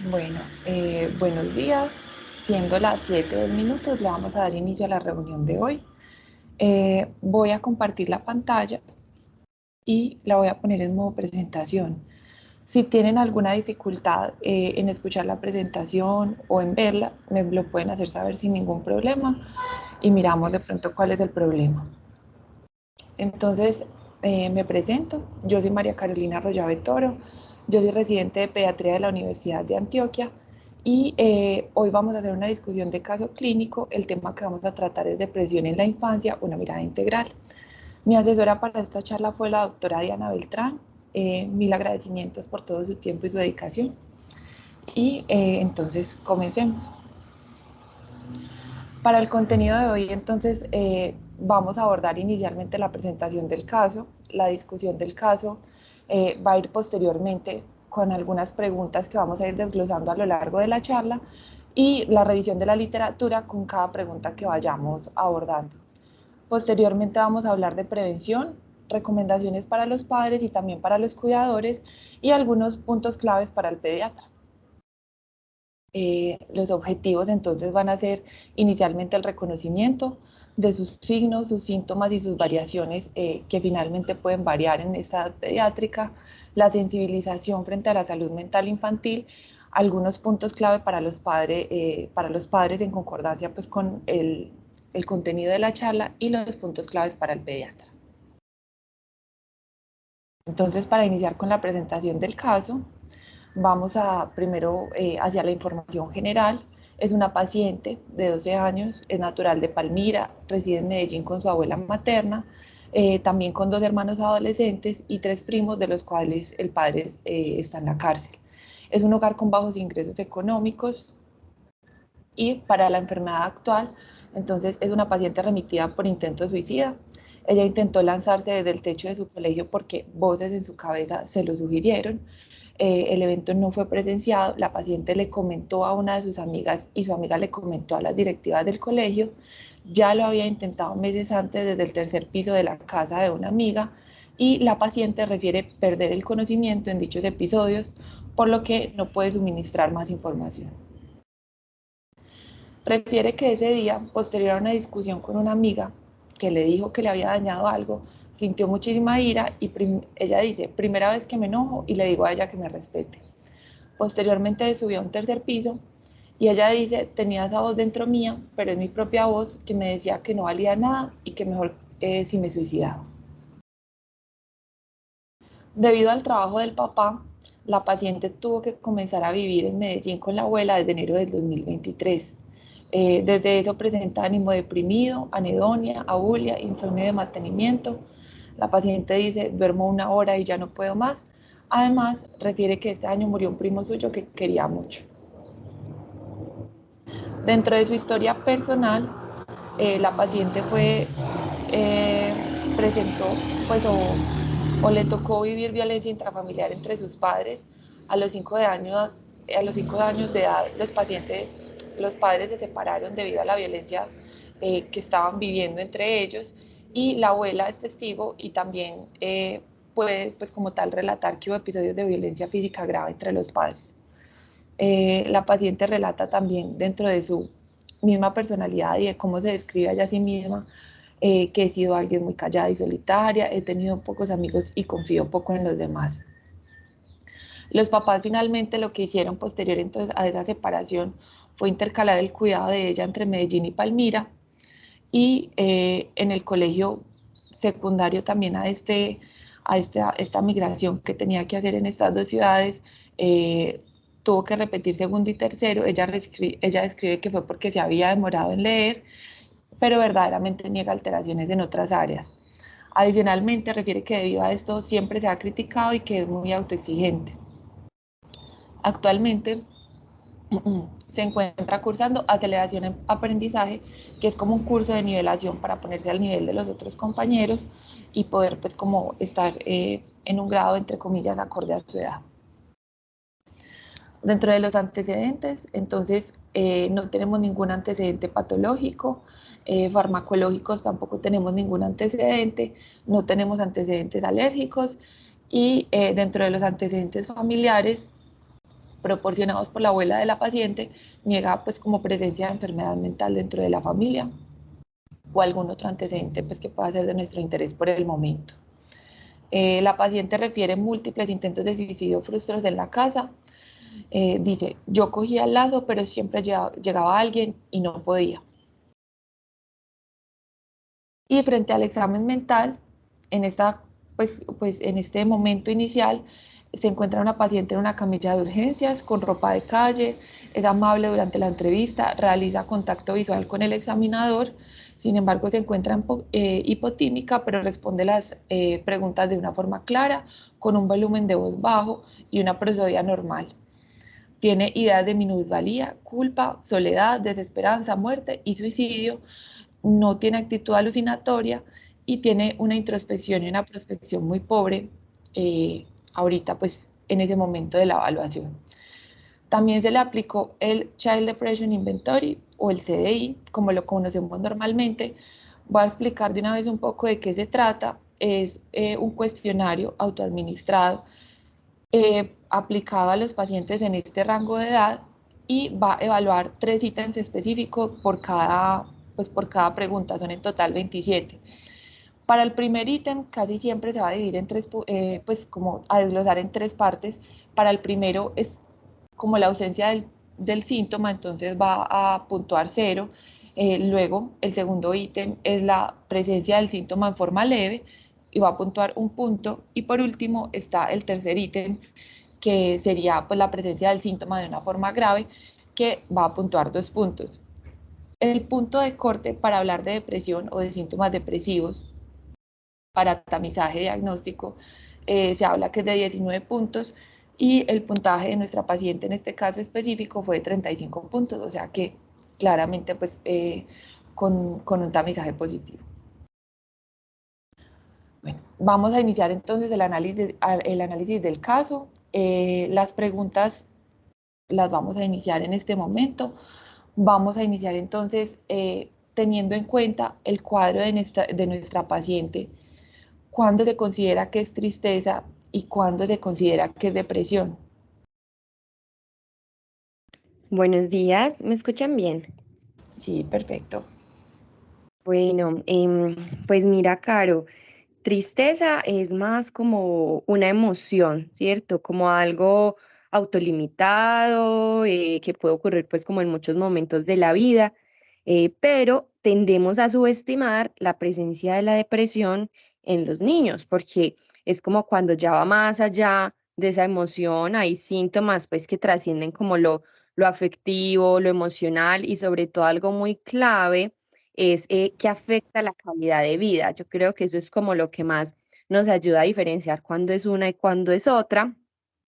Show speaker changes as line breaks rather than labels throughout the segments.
Buenos días. Siendo las 7 del minuto, le vamos a dar inicio a la reunión de hoy. Voy a compartir la pantalla y la voy a poner en modo presentación. Si tienen alguna dificultad en escuchar la presentación o en verla, me lo pueden hacer saber sin ningún problema y miramos de pronto cuál es el problema. Entonces, me presento. Yo soy María Carolina Arroyave Toro. Yo soy residente de pediatría de la Universidad de Antioquia y hoy vamos a hacer una discusión de caso clínico. El tema que vamos a tratar es depresión en la infancia, una mirada integral. Mi asesora para esta charla fue la doctora Diana Beltrán. Mil agradecimientos por todo su tiempo y su dedicación. Y entonces comencemos. Para el contenido de hoy, entonces, vamos a abordar inicialmente la presentación del caso, la discusión del caso, va a ir posteriormente con algunas preguntas que vamos a ir desglosando a lo largo de la charla y la revisión de la literatura con cada pregunta que vayamos abordando. Posteriormente vamos a hablar de prevención, recomendaciones para los padres y también para los cuidadores y algunos puntos claves para el pediatra. Los objetivos entonces van a ser inicialmente el reconocimiento de sus signos, sus síntomas y sus variaciones que finalmente pueden variar en esta edad pediátrica, la sensibilización frente a la salud mental infantil, algunos puntos clave para los padres en concordancia pues, con el contenido de la charla y los puntos claves para el pediatra. Entonces, para iniciar con la presentación del caso, vamos a primero hacia la información general. Es una paciente de 12 años, es natural de Palmira, reside en Medellín con su abuela materna, también con dos hermanos adolescentes y tres primos, de los cuales el padre está en la cárcel. Es un hogar con bajos ingresos económicos y para la enfermedad actual, entonces es una paciente remitida por intento suicida. Ella intentó lanzarse desde el techo de su colegio porque voces en su cabeza se lo sugirieron. El evento no fue presenciado, la paciente le comentó a una de sus amigas y su amiga le comentó a las directivas del colegio. Ya lo había intentado meses antes desde el tercer piso de la casa de una amiga y la paciente refiere perder el conocimiento en dichos episodios, por lo que no puede suministrar más información. Refiere que ese día, posterior a una discusión con una amiga que le dijo que le había dañado algo, sintió muchísima ira y ella dice, primera vez que me enojo y le digo a ella que me respete. Posteriormente subió a un tercer piso y ella dice, tenía esa voz dentro mía, pero es mi propia voz que me decía que no valía nada y que mejor si me suicidaba. Debido al trabajo del papá, la paciente tuvo que comenzar a vivir en Medellín con la abuela desde enero del 2023. Desde eso presenta ánimo deprimido, anedonia, abulia, insomnio de mantenimiento. La paciente dice, duermo una hora y ya no puedo más. Además, refiere que este año murió un primo suyo que quería mucho. Dentro de su historia personal, la paciente eh, presentó pues, o le tocó vivir violencia intrafamiliar entre sus padres. A los 5 años, de edad, los padres se separaron debido a la violencia que estaban viviendo entre ellos y la abuela es testigo y también puede, pues como tal, relatar que hubo episodios de violencia física grave entre los padres. La paciente relata también dentro de su misma personalidad y de cómo se describe ella a sí misma, que he sido alguien muy callada y solitaria, he tenido pocos amigos y confío poco en los demás. Los papás finalmente lo que hicieron posterior entonces a esa separación fue intercalar el cuidado de ella entre Medellín y Palmira y en el colegio secundario también esta migración que tenía que hacer en estas dos ciudades, tuvo que repetir segundo y tercero. Ella describe que fue porque se había demorado en leer, pero verdaderamente niega alteraciones en otras áreas. Adicionalmente, refiere que debido a esto siempre se ha criticado y que es muy autoexigente. Actualmente se encuentra cursando aceleración en aprendizaje, que es como un curso de nivelación para ponerse al nivel de los otros compañeros y poder pues como estar en un grado entre comillas acorde a su edad. Dentro de los antecedentes, entonces no tenemos ningún antecedente patológico, farmacológicos tampoco tenemos ningún antecedente, no tenemos antecedentes alérgicos y dentro de los antecedentes familiares proporcionados por la abuela de la paciente, niega pues como presencia de enfermedad mental dentro de la familia o algún otro antecedente pues que pueda ser de nuestro interés por el momento. La paciente refiere múltiples intentos de suicidio frustrados en la casa. Dice, yo cogía el lazo, pero siempre llegaba alguien y no podía. Y frente al examen mental, en, en este momento inicial, se encuentra una paciente en una camilla de urgencias con ropa de calle, es amable durante la entrevista, realiza contacto visual con el examinador, sin embargo se encuentra hipotímica, pero responde las preguntas de una forma clara, con un volumen de voz bajo y una prosodia normal. Tiene ideas de minusvalía, culpa, soledad, desesperanza, muerte y suicidio, no tiene actitud alucinatoria y tiene una introspección y una prospección muy pobre ahorita pues en ese momento de la evaluación. También se le aplicó el Child Depression Inventory o el CDI, como lo conocemos normalmente. Voy a explicar de una vez un poco de qué se trata. Es un cuestionario autoadministrado aplicado a los pacientes en este rango de edad y va a evaluar 3 ítems específicos por cada pregunta, son en total 27. Para el primer ítem casi siempre se va a dividir en pues como a desglosar en 3 partes. Para el primero es como la ausencia del síntoma, entonces va a puntuar 0. Luego el segundo ítem es la presencia del síntoma en forma leve y va a puntuar 1 punto. Y por último está el tercer ítem, que sería pues la presencia del síntoma de una forma grave, que va a puntuar 2 puntos. El punto de corte para hablar de depresión o de síntomas depresivos para tamizaje diagnóstico se habla que es de 19 puntos y el puntaje de nuestra paciente en este caso específico fue de 35 puntos, o sea que claramente pues con un tamizaje positivo. Bueno, vamos a iniciar entonces el análisis del caso. Las preguntas las vamos a iniciar en este momento. Vamos a iniciar entonces teniendo en cuenta el cuadro de nuestra paciente, cuándo se considera que es tristeza y cuándo se considera que es depresión.
Buenos días, ¿me escuchan bien?
Sí, perfecto.
Bueno, pues mira, Caro, tristeza es más como una emoción, ¿cierto? Como algo autolimitado, que puede ocurrir pues como en muchos momentos de la vida, pero tendemos a subestimar la presencia de la depresión en los niños, porque es como cuando ya va más allá de esa emoción, hay síntomas pues que trascienden como lo afectivo, lo emocional y sobre todo algo muy clave es que afecta la calidad de vida. Yo creo que eso es como lo que más nos ayuda a diferenciar cuándo es una y cuándo es otra.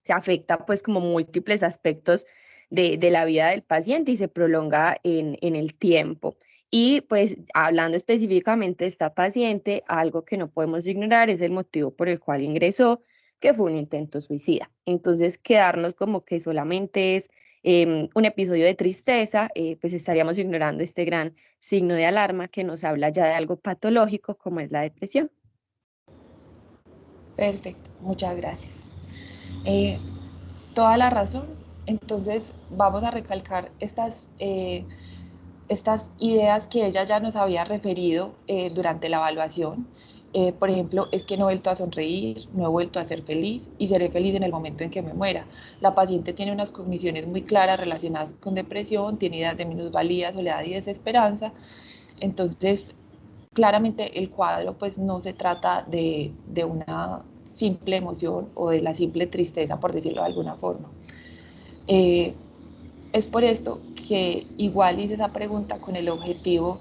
Se afecta pues como múltiples aspectos de la vida del paciente y se prolonga en el tiempo. Y pues hablando específicamente de esta paciente, algo que no podemos ignorar es el motivo por el cual ingresó, que fue un intento suicida. Entonces, quedarnos como que solamente es un episodio de tristeza, pues estaríamos ignorando este gran signo de alarma que nos habla ya de algo patológico como es la depresión.
Perfecto, muchas gracias. Toda la razón. Entonces vamos a recalcar estas ideas que ella ya nos había referido durante la evaluación. Por ejemplo, es que no he vuelto a sonreír, no he vuelto a ser feliz y seré feliz en el momento en que me muera. La paciente tiene unas cogniciones muy claras relacionadas con depresión, tiene ideas de minusvalía, soledad y desesperanza. Entonces, claramente el cuadro pues no se trata de una simple emoción o de la simple tristeza, por decirlo de alguna forma. Es por esto que igual hice esa pregunta con el objetivo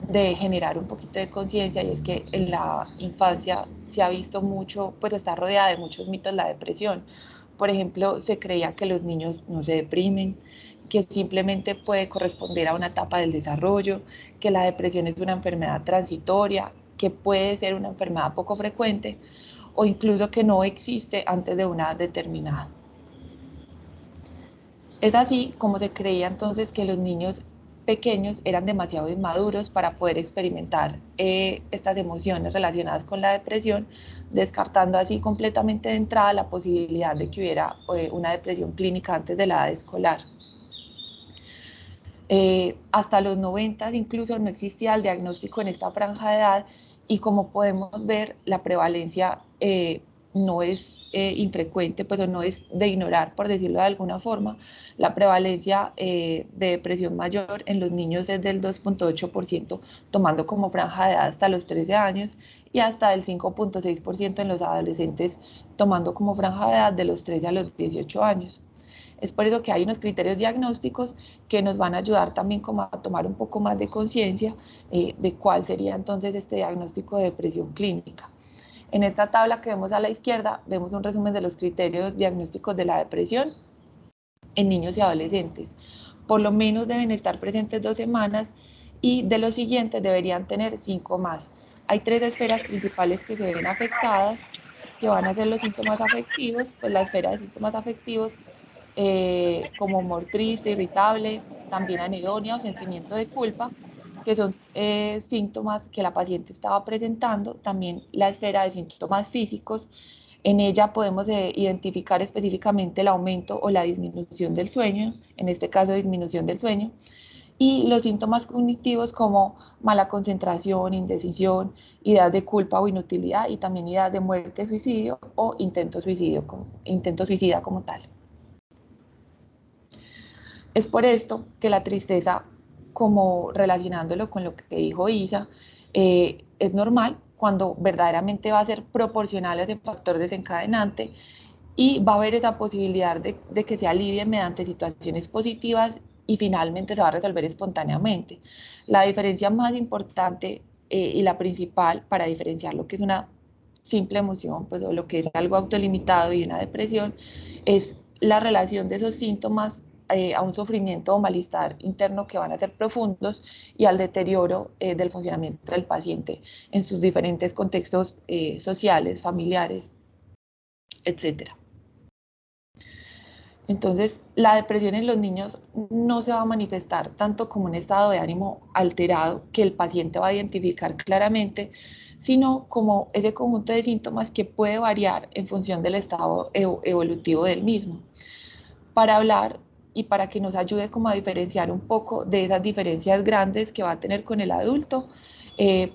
de generar un poquito de conciencia, y es que en la infancia se ha visto mucho, pues está rodeada de muchos mitos la depresión. Por ejemplo, se creía que los niños no se deprimen, que simplemente puede corresponder a una etapa del desarrollo, que la depresión es una enfermedad transitoria, que puede ser una enfermedad poco frecuente o incluso que no existe antes de una edad determinada. Es así como se creía entonces que los niños pequeños eran demasiado inmaduros para poder experimentar estas emociones relacionadas con la depresión, descartando así completamente de entrada la posibilidad de que hubiera una depresión clínica antes de la edad escolar. Hasta los 90 incluso no existía el diagnóstico en esta franja de edad y como podemos ver la prevalencia no es infrecuente, pues no es de ignorar, por decirlo de alguna forma. La prevalencia de depresión mayor en los niños es del 2.8%, tomando como franja de edad hasta los 13 años, y hasta el 5.6% en los adolescentes, tomando como franja de edad de los 13 a los 18 años. Es por eso que hay unos criterios diagnósticos que nos van a ayudar también como a tomar un poco más de conciencia de cuál sería entonces este diagnóstico de depresión clínica. En esta tabla que vemos a la izquierda, vemos un resumen de los criterios diagnósticos de la depresión en niños y adolescentes. Por lo menos deben estar presentes 2 semanas y de los siguientes deberían tener 5 más. Hay 3 esferas principales que se ven afectadas, que van a ser los síntomas afectivos, pues la esfera de síntomas afectivos como humor triste, irritable, también anedonia o sentimiento de culpa, que son síntomas que la paciente estaba presentando. También la esfera de síntomas físicos, en ella podemos identificar específicamente el aumento o la disminución del sueño, en este caso disminución del sueño, y los síntomas cognitivos como mala concentración, indecisión, ideas de culpa o inutilidad, y también ideas de muerte, suicidio o intento suicida como tal. Es por esto que la tristeza, como relacionándolo con lo que dijo Isa, es normal cuando verdaderamente va a ser proporcional a ese factor desencadenante y va a haber esa posibilidad de que se alivie mediante situaciones positivas y finalmente se va a resolver espontáneamente. La diferencia más importante y la principal para diferenciar lo que es una simple emoción, pues, o lo que es algo autolimitado y una depresión, es la relación de esos síntomas a un sufrimiento o malestar interno que van a ser profundos y al deterioro del funcionamiento del paciente en sus diferentes contextos sociales, familiares, etcétera. Entonces, la depresión en los niños no se va a manifestar tanto como un estado de ánimo alterado que el paciente va a identificar claramente, sino como ese conjunto de síntomas que puede variar en función del estado evolutivo del mismo. Para hablar y para que nos ayude como a diferenciar un poco de esas diferencias grandes que va a tener con el adulto,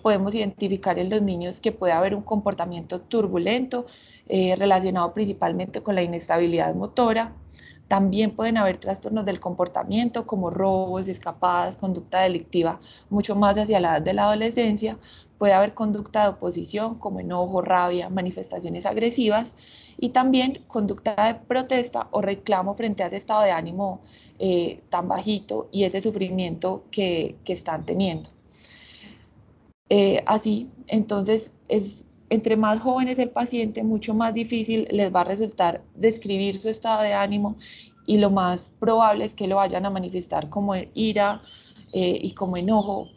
podemos identificar en los niños que puede haber un comportamiento turbulento relacionado principalmente con la inestabilidad motora. También pueden haber trastornos del comportamiento como robos, escapadas, conducta delictiva, mucho más hacia la edad de la adolescencia. Puede haber conducta de oposición como enojo, rabia, manifestaciones agresivas y también conducta de protesta o reclamo frente a ese estado de ánimo tan bajito y ese sufrimiento que están teniendo. Así, entonces, entre más joven es el paciente, mucho más difícil les va a resultar describir su estado de ánimo y lo más probable es que lo vayan a manifestar como ira y como enojo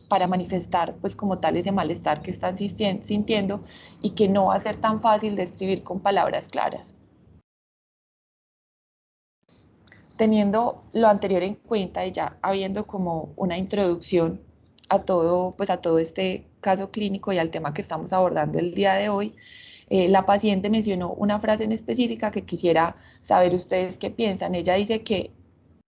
para manifestar pues como tal ese malestar que están sintiendo y que no va a ser tan fácil de escribir con palabras claras. Teniendo lo anterior en cuenta y ya habiendo como una introducción a todo, pues a todo este caso clínico y al tema que estamos abordando el día de hoy, la paciente mencionó una frase en específica que quisiera saber ustedes qué piensan. Ella dice que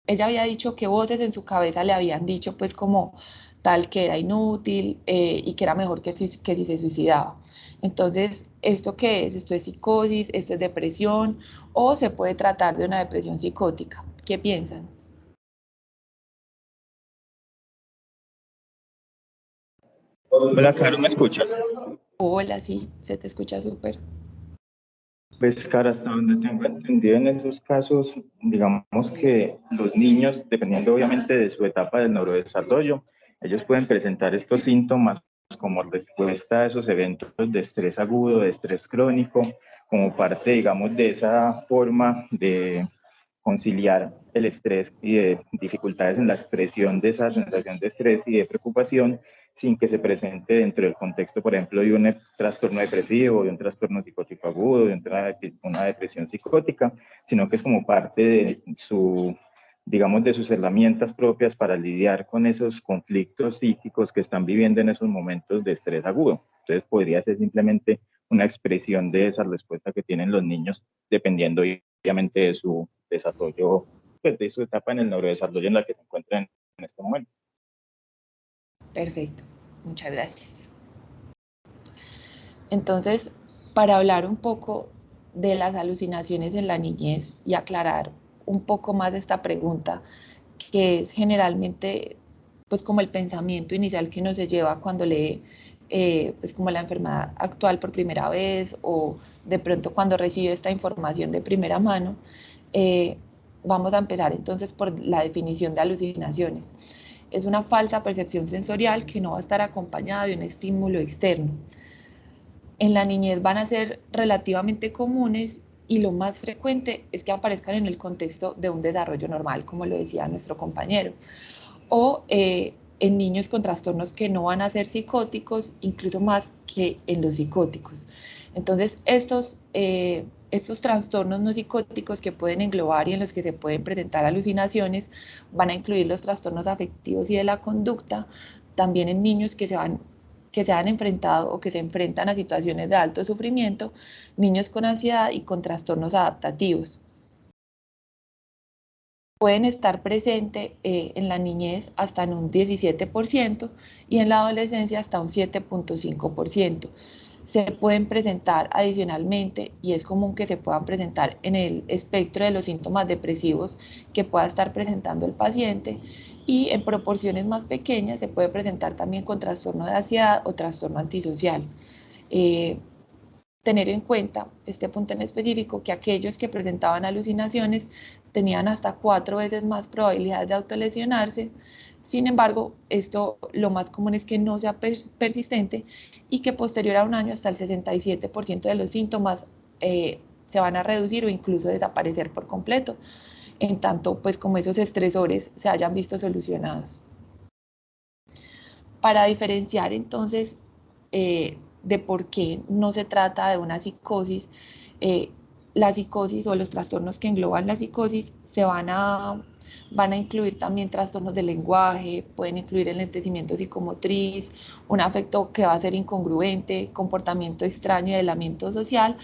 ella había dicho que voces en su cabeza le habían dicho pues como tal que era inútil y que era mejor que si se suicidaba. Entonces, ¿esto qué es? ¿Esto es psicosis? ¿Esto es depresión? ¿O se puede tratar de una depresión psicótica? ¿Qué piensan?
Hola, Caro, ¿me escuchas?
Hola, sí, se te escucha súper.
Pues, Caro, hasta donde tengo entendido en esos casos, digamos que los niños, dependiendo obviamente de su etapa del neurodesarrollo, ellos pueden presentar estos síntomas como respuesta a esos eventos de estrés agudo, de estrés crónico, como parte, digamos, de esa forma de conciliar el estrés y de dificultades en la expresión de esa sensación de estrés y de preocupación sin que se presente dentro del contexto, por ejemplo, de un trastorno depresivo, de un trastorno psicótico agudo, de una depresión psicótica, sino que es como parte de su digamos, de sus herramientas propias para lidiar con esos conflictos psíquicos que están viviendo en esos momentos de estrés agudo. Entonces podría ser simplemente una expresión de esa respuesta que tienen los niños, dependiendo obviamente de su desarrollo, pues de su etapa en el neurodesarrollo en la que se encuentran en este momento.
Perfecto, muchas gracias. Entonces, para hablar un poco de las alucinaciones en la niñez y aclarar un poco más esta pregunta, que es generalmente pues como el pensamiento inicial que uno se lleva cuando lee pues como la enfermedad actual por primera vez o de pronto cuando recibe esta información de primera mano, vamos a empezar entonces por la definición de alucinaciones. Es una falsa percepción sensorial que no va a estar acompañada de un estímulo externo. En la niñez van a ser relativamente comunes y lo más frecuente es que aparezcan en el contexto de un desarrollo normal, como lo decía nuestro compañero, o en niños con trastornos que no van a ser psicóticos, incluso más que en los psicóticos. Entonces, estos trastornos no psicóticos que pueden englobar y en los que se pueden presentar alucinaciones van a incluir los trastornos afectivos y de la conducta, también en niños que se han enfrentado o que se enfrentan a situaciones de alto sufrimiento, niños con ansiedad y con trastornos adaptativos. Pueden estar presentes en la niñez hasta en un 17% y en la adolescencia hasta un 7.5%. Se pueden presentar adicionalmente y es común que se puedan presentar en el espectro de los síntomas depresivos que pueda estar presentando el paciente y en proporciones más pequeñas se puede presentar también con trastorno de ansiedad o trastorno antisocial. Tener en cuenta este punto en específico que aquellos que presentaban alucinaciones tenían hasta 4 veces más probabilidades de autolesionarse. Sin embargo, esto lo más común es que no sea persistente y que posterior a un año hasta el 67% de los síntomas se van a reducir o incluso desaparecer por completo, en tanto pues como esos estresores se hayan visto solucionados. Para diferenciar entonces de por qué no se trata de una psicosis, la psicosis o los trastornos que engloban la psicosis van a incluir también trastornos del lenguaje, pueden incluir enlentecimiento psicomotriz, un afecto que va a ser incongruente, comportamiento extraño y aislamiento social,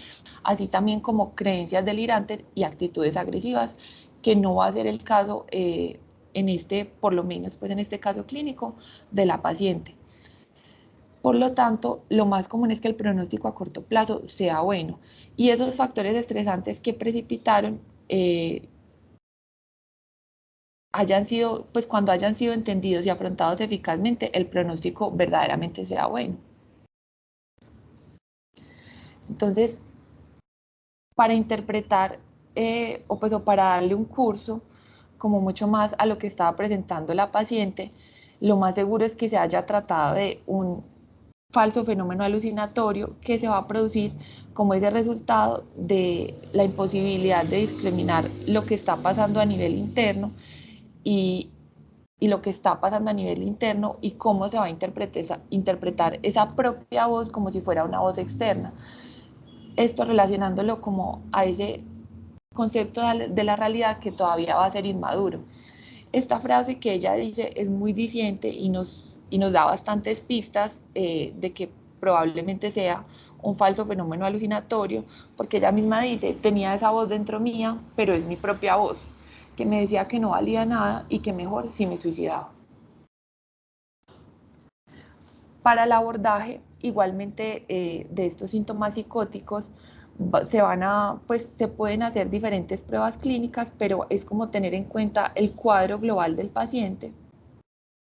así también como creencias delirantes y actitudes agresivas, que no va a ser el caso por lo menos pues en este caso clínico de la paciente. Por lo tanto, lo más común es que el pronóstico a corto plazo sea bueno y esos factores estresantes que precipitaron cuando hayan sido entendidos y afrontados eficazmente, el pronóstico verdaderamente sea bueno. Entonces, para interpretar o para darle un curso como mucho más a lo que estaba presentando la paciente, lo más seguro es que se haya tratado de un falso fenómeno alucinatorio que se va a producir como ese resultado de la imposibilidad de discriminar lo que está pasando a nivel interno y lo que está pasando a nivel interno y cómo se va a interpretar esa propia voz como si fuera una voz externa. Esto relacionándolo como a ese concepto de la realidad que todavía va a ser inmaduro. Esta frase que ella dice es muy diciente y nos da bastantes pistas de que probablemente sea un falso fenómeno alucinatorio, porque ella misma dice, tenía esa voz dentro mía, pero es mi propia voz, que me decía que no valía nada y que mejor si me suicidaba. Para el abordaje, igualmente, de estos síntomas psicóticos, se pueden hacer diferentes pruebas clínicas, pero es como tener en cuenta el cuadro global del paciente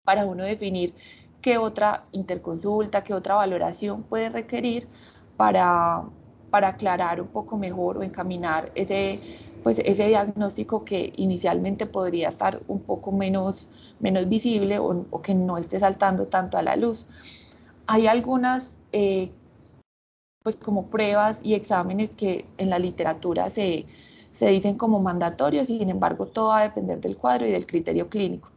para uno definir qué otra interconsulta, qué otra valoración puede requerir para aclarar un poco mejor o encaminar ese diagnóstico que inicialmente podría estar un poco menos visible o que no esté saltando tanto a la luz. Hay algunas como pruebas y exámenes que en la literatura se dicen como mandatorios y sin embargo todo va a depender del cuadro y del criterio clínico.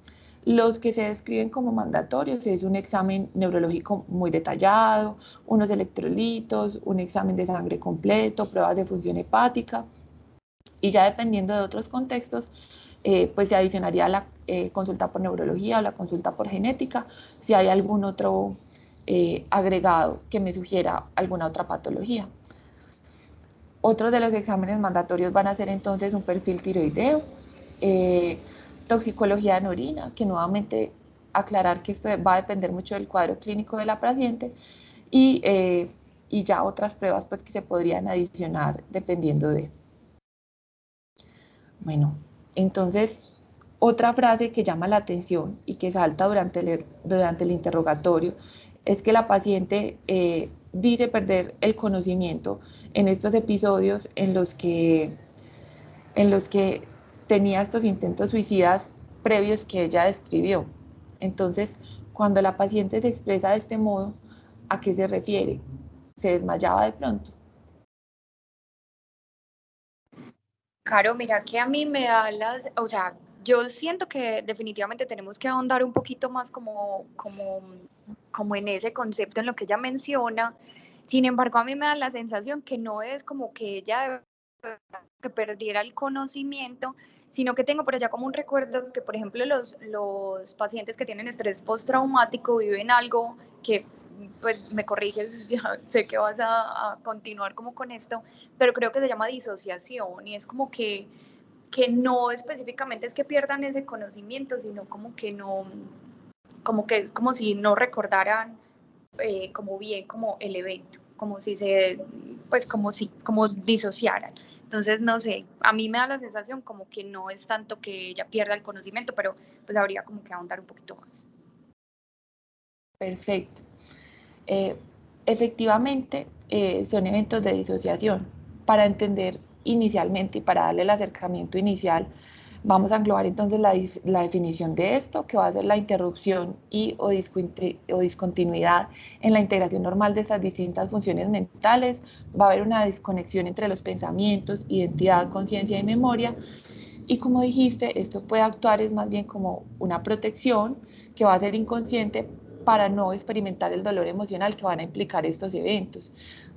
Los que se describen como mandatorios es un examen neurológico muy detallado, unos electrolitos, un examen de sangre completo, pruebas de función hepática y ya dependiendo de otros contextos, pues se adicionaría la consulta por neurología o la consulta por genética, si hay algún otro agregado que me sugiera alguna otra patología. Otros de los exámenes mandatorios van a ser entonces un perfil tiroideo, toxicología en orina, que nuevamente aclarar que esto va a depender mucho del cuadro clínico de la paciente, y ya otras pruebas pues que se podrían adicionar dependiendo de. Bueno, entonces otra frase que llama la atención y que salta durante el interrogatorio es que la paciente dice perder el conocimiento en estos episodios en los que tenía estos intentos suicidas previos que ella describió. Entonces, cuando la paciente se expresa de este modo, ¿a qué se refiere? ¿Se desmayaba de pronto?
Caro, mira que a mí me da o sea, yo siento que definitivamente tenemos que ahondar un poquito más como en ese concepto, en lo que ella menciona. Sin embargo, a mí me da la sensación que no es como que ella que perdiera el conocimiento, sino que tengo por allá como un recuerdo que, por ejemplo, los pacientes que tienen estrés postraumático viven algo que, pues me corriges, ya sé que vas a continuar como con esto, pero creo que se llama disociación y es que no específicamente es que pierdan ese conocimiento, sino como que no, como que es como si no recordaran como bien como el evento, como si pues como disociaran. Entonces, no sé, a mí me da la sensación como que no es tanto que ella pierda el conocimiento, pero pues habría como que ahondar un poquito más.
Perfecto. Eh, Efectivamente, son eventos de disociación. Para entender inicialmente y para darle el acercamiento inicial, vamos a englobar entonces la definición de esto, que va a ser la interrupción o discontinuidad en la integración normal de estas distintas funciones mentales. Va a haber una desconexión entre los pensamientos, identidad, conciencia y memoria. Y como dijiste, esto puede actuar es más bien como una protección que va a ser inconsciente para no experimentar el dolor emocional que van a implicar estos eventos.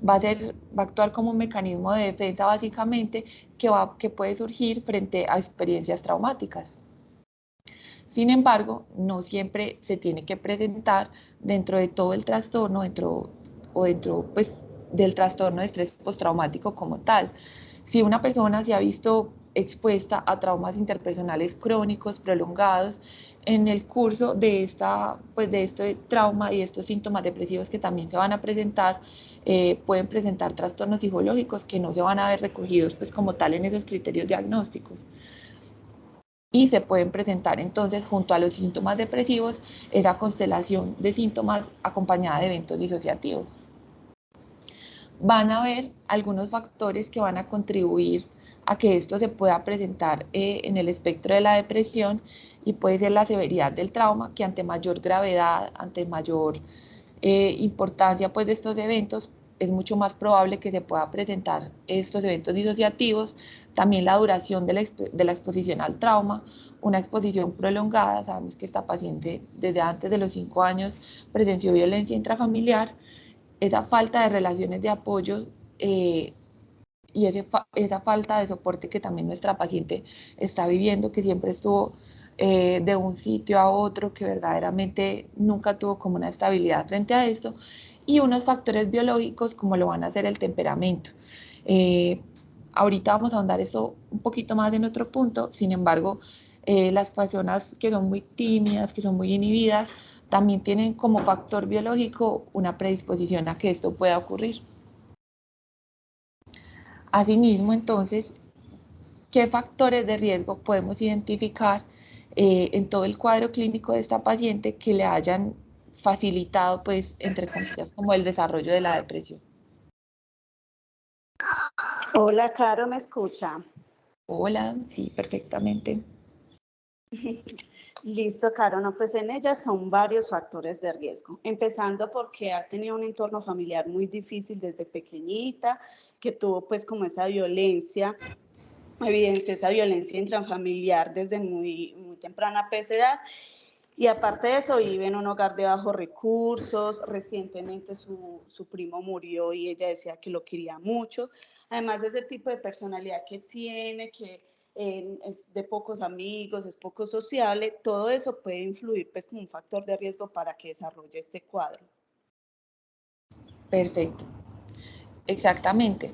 Va a actuar como un mecanismo de defensa básicamente que puede surgir frente a experiencias traumáticas. Sin embargo, no siempre se tiene que presentar dentro de todo el trastorno, dentro pues, del trastorno de estrés postraumático como tal. Si una persona se ha visto expuesta a traumas interpersonales crónicos, prolongados, en el curso pues, de este trauma y estos síntomas depresivos que también se van a presentar, pueden presentar trastornos psicológicos que no se van a ver recogidos pues, como tal en esos criterios diagnósticos. Y se pueden presentar entonces junto a los síntomas depresivos esa constelación de síntomas acompañada de eventos disociativos. Van a haber algunos factores que van a contribuir a que esto se pueda presentar en el espectro de la depresión, y puede ser la severidad del trauma, que ante mayor gravedad, ante mayor importancia pues, de estos eventos, es mucho más probable que se pueda presentar estos eventos disociativos. También la duración de la exposición al trauma, una exposición prolongada. Sabemos que esta paciente desde antes de los 5 años presenció violencia intrafamiliar, esa falta de relaciones de apoyo y esa falta de soporte que también nuestra paciente está viviendo, que siempre estuvo de un sitio a otro, que verdaderamente nunca tuvo como una estabilidad frente a esto, y unos factores biológicos como lo van a ser el temperamento. Ahorita vamos a ahondar esto un poquito más en otro punto. Sin embargo, las personas que son muy tímidas, que son muy inhibidas, también tienen como factor biológico una predisposición a que esto pueda ocurrir. Asimismo, entonces, ¿qué factores de riesgo podemos identificar en todo el cuadro clínico de esta paciente que le hayan facilitado, pues, entre comillas, como el desarrollo de la depresión?
Hola, Caro, ¿me escucha?
Hola, sí, perfectamente.
Listo, Caro, no, pues en ella son varios factores de riesgo, empezando porque ha tenido un entorno familiar muy difícil desde pequeñita, que tuvo pues como esa violencia, evidente esa violencia intrafamiliar desde muy temprana edad. Y aparte de eso, vive en un hogar de bajos recursos. Recientemente su primo murió y ella decía que lo quería mucho. Además, ese tipo de personalidad que tiene, que es de pocos amigos, es poco sociable, todo eso puede influir pues como un factor de riesgo para que desarrolle este cuadro.
Perfecto, exactamente.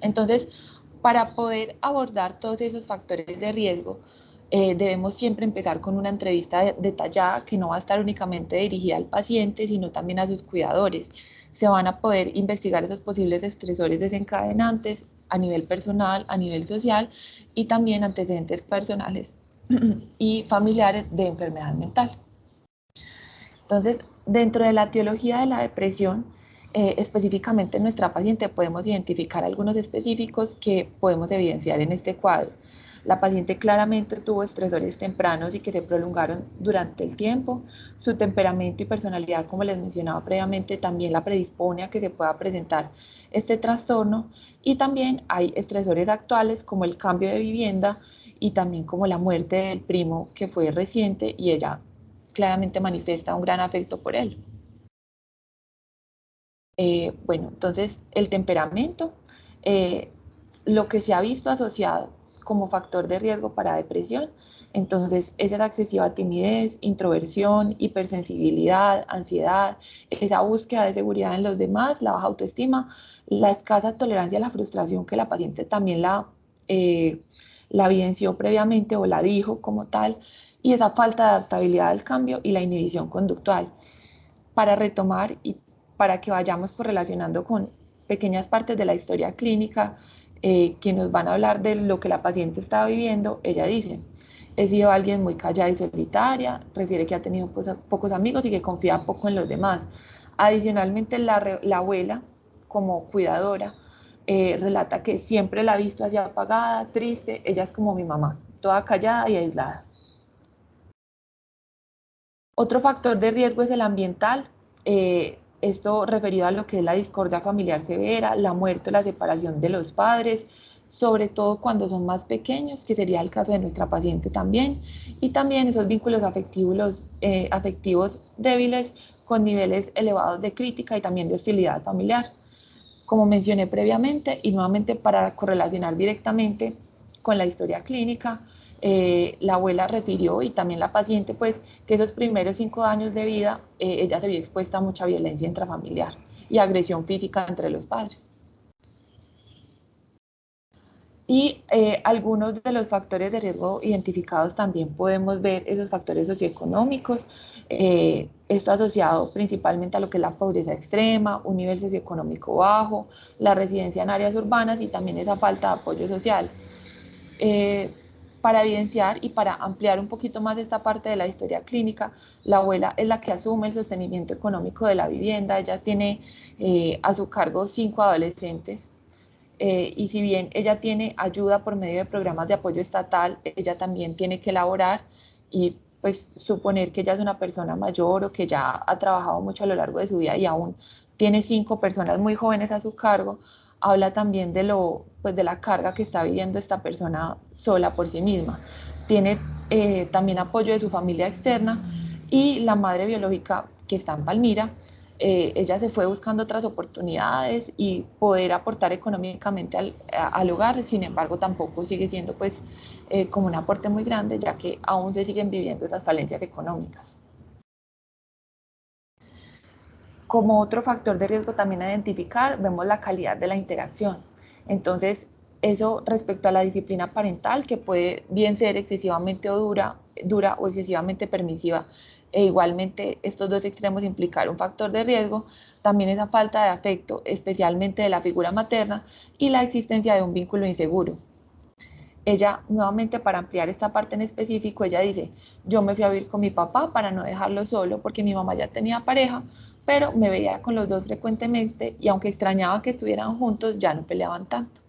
Entonces, para poder abordar todos esos factores de riesgo, debemos siempre empezar con una entrevista detallada que no va a estar únicamente dirigida al paciente, sino también a sus cuidadores. Se van a poder investigar esos posibles estresores desencadenantes a nivel personal, a nivel social y también antecedentes personales y familiares de enfermedad mental. Entonces, dentro de la etiología de la depresión, específicamente en nuestra paciente podemos identificar algunos específicos que podemos evidenciar en este cuadro. La paciente claramente tuvo estresores tempranos y que se prolongaron durante el tiempo. Su temperamento y personalidad, como les mencionaba previamente, también la predispone a que se pueda presentar este trastorno. Y también hay estresores actuales como el cambio de vivienda y también como la muerte del primo que fue reciente y ella claramente manifiesta un gran afecto por él. Bueno, entonces el temperamento, lo que se ha visto asociado como factor de riesgo para depresión, entonces es la excesiva timidez, introversión, hipersensibilidad, ansiedad, esa búsqueda de seguridad en los demás, la baja autoestima, la escasa tolerancia a la frustración que la paciente también la evidenció previamente o la dijo como tal, y esa falta de adaptabilidad al cambio y la inhibición conductual. Para retomar y para que vayamos correlacionando con pequeñas partes de la historia clínica que nos van a hablar de lo que la paciente estaba viviendo, ella dice: he sido alguien muy callada y solitaria, refiere que ha tenido pocos amigos y que confía poco en los demás. Adicionalmente, la abuela, como cuidadora, relata que siempre la ha visto así apagada, triste, ella es como mi mamá, toda callada y aislada. Otro factor de riesgo es el ambiental, esto referido a lo que es la discordia familiar severa, la muerte o la separación de los padres, sobre todo cuando son más pequeños, que sería el caso de nuestra paciente también, y también esos vínculos afectivos débiles con niveles elevados de crítica y también de hostilidad familiar. Como mencioné previamente, y nuevamente para correlacionar directamente con la historia clínica, la abuela refirió y también la paciente, pues, que esos primeros 5 años de vida ella se vio expuesta a mucha violencia intrafamiliar y agresión física entre los padres. Y algunos de los factores de riesgo identificados también podemos ver esos factores socioeconómicos, esto asociado principalmente a lo que es la pobreza extrema, un nivel socioeconómico bajo, la residencia en áreas urbanas y también esa falta de apoyo social. Para evidenciar y para ampliar un poquito más esta parte de la historia clínica, la abuela es la que asume el sostenimiento económico de la vivienda, ella tiene a su cargo 5 adolescentes. Y si bien ella tiene ayuda por medio de programas de apoyo estatal, ella también tiene que elaborar y pues suponer que ella es una persona mayor o que ya ha trabajado mucho a lo largo de su vida y aún tiene 5 personas muy jóvenes a su cargo, habla también pues de la carga que está viviendo esta persona sola por sí misma. Tiene también apoyo de su familia externa y la madre biológica que está en Palmira. Ella se fue buscando otras oportunidades y poder aportar económicamente al hogar, sin embargo tampoco sigue siendo pues como un aporte muy grande, ya que aún se siguen viviendo esas falencias económicas. Como otro factor de riesgo también a identificar, vemos la calidad de la interacción. Entonces, eso respecto a la disciplina parental, que puede bien ser excesivamente dura o excesivamente permisiva, e igualmente estos dos extremos implicar un factor de riesgo, también esa falta de afecto, especialmente de la figura materna, y la existencia de un vínculo inseguro. Ella, nuevamente para ampliar esta parte en específico, ella dice: yo me fui a vivir con mi papá para no dejarlo solo porque mi mamá ya tenía pareja, pero me veía con los dos frecuentemente y aunque extrañaba que estuvieran juntos, ya no peleaban tanto.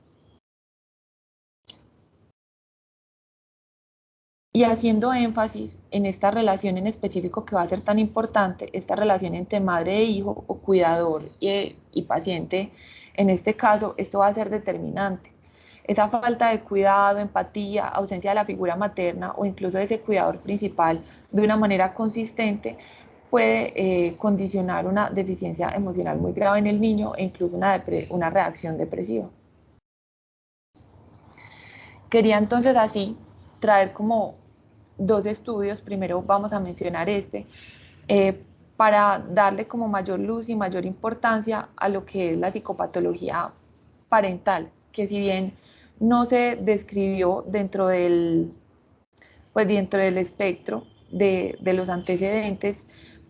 Y haciendo énfasis en esta relación en específico que va a ser tan importante, esta relación entre madre e hijo o cuidador y paciente, en este caso esto va a ser determinante. Esa falta de cuidado, empatía, ausencia de la figura materna o incluso de ese cuidador principal de una manera consistente puede condicionar una deficiencia emocional muy grave en el niño e incluso una reacción depresiva. Quería entonces así traer como dos estudios, primero vamos a mencionar este, para darle como mayor luz y mayor importancia a lo que es la psicopatología parental, que si bien no se describió dentro del espectro de los antecedentes,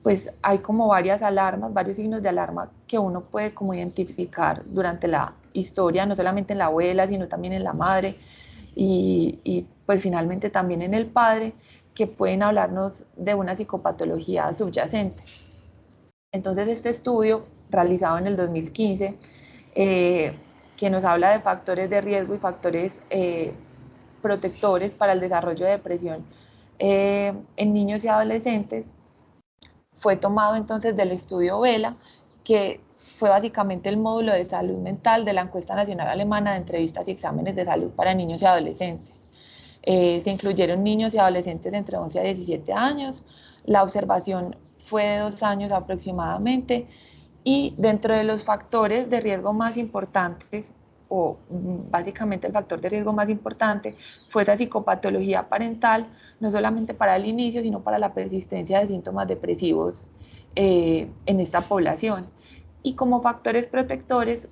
pues hay como varias alarmas, varios signos de alarma que uno puede como identificar durante la historia, no solamente en la abuela, sino también en la madre y pues finalmente también en el padre, que pueden hablarnos de una psicopatología subyacente. Entonces este estudio realizado en el 2015, que nos habla de factores de riesgo y factores protectores para el desarrollo de depresión en niños y adolescentes, fue tomado entonces del estudio Vela, que fue básicamente el módulo de salud mental de la encuesta nacional alemana de entrevistas y exámenes de salud para niños y adolescentes. Se incluyeron niños y adolescentes de entre 11 a 17 años, la observación fue de 2 años aproximadamente, y dentro de los factores de riesgo más importantes, o básicamente el factor de riesgo más importante, fue esa psicopatología parental, no solamente para el inicio, sino para la persistencia de síntomas depresivos en esta población. Y como factores protectores,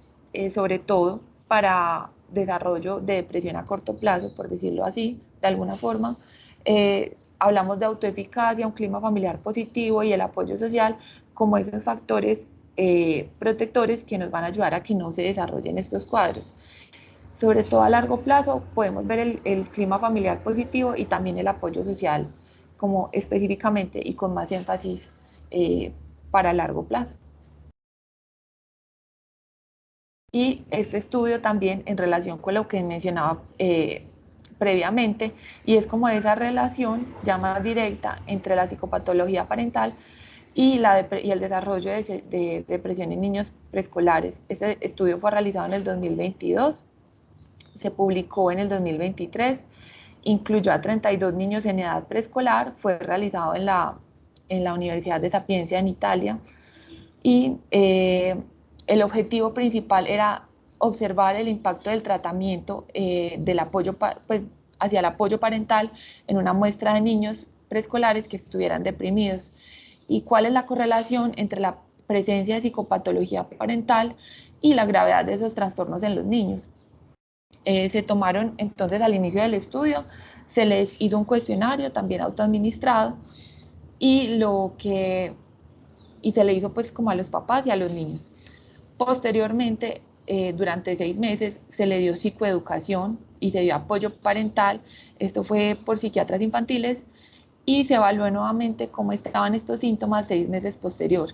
sobre todo para desarrollo de depresión a corto plazo, por decirlo así, de alguna forma, hablamos de autoeficacia, un clima familiar positivo y el apoyo social como esos factores protectores que nos van a ayudar a que no se desarrollen estos cuadros. Sobre todo a largo plazo podemos ver el clima familiar positivo y también el apoyo social como específicamente y con más énfasis para largo plazo. Y este estudio también en relación con lo que mencionaba previamente, y es como esa relación ya más directa entre la psicopatología parental y el desarrollo de depresión en niños preescolares. Este estudio fue realizado en el 2022, se publicó en el 2023, incluyó a 32 niños en edad preescolar, fue realizado en la Universidad de Sapienza en Italia, y el objetivo principal era observar el impacto del tratamiento del apoyo pues, hacia el apoyo parental en una muestra de niños preescolares que estuvieran deprimidos, y cuál es la correlación entre la presencia de psicopatología parental y la gravedad de esos trastornos en los niños. Se tomaron entonces al inicio del estudio, se les hizo un cuestionario también autoadministrado y se le hizo pues como a los papás y a los niños. Posteriormente, durante 6 meses, se le dio psicoeducación y se dio apoyo parental. Esto fue por psiquiatras infantiles y se evaluó nuevamente cómo estaban estos síntomas 6 meses posterior.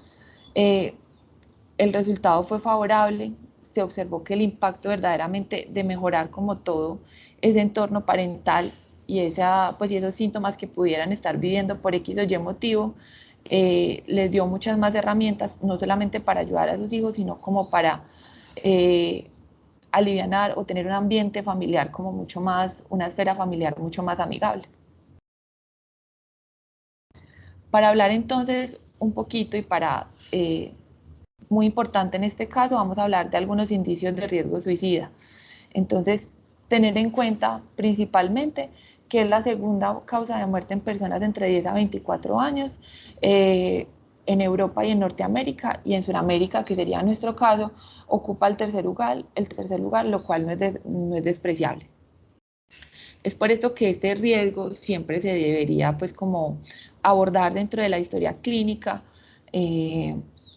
El resultado fue favorable, se observó que el impacto verdaderamente de mejorar como todo ese entorno parental y esos síntomas que pudieran estar viviendo por X o Y motivo, les dio muchas más herramientas, no solamente para ayudar a sus hijos, sino como para alivianar o tener un ambiente familiar como mucho más, una esfera familiar mucho más amigable. Para hablar entonces un poquito y muy importante en este caso, vamos a hablar de algunos indicios de riesgo suicida. Entonces, tener en cuenta principalmente que es la segunda causa de muerte en personas entre 10 a 24 años en Europa y en Norteamérica, y en Sudamérica, que sería nuestro caso, ocupa el tercer lugar, lo cual no es despreciable. Es por esto que este riesgo siempre se debería pues como abordar dentro de la historia clínica.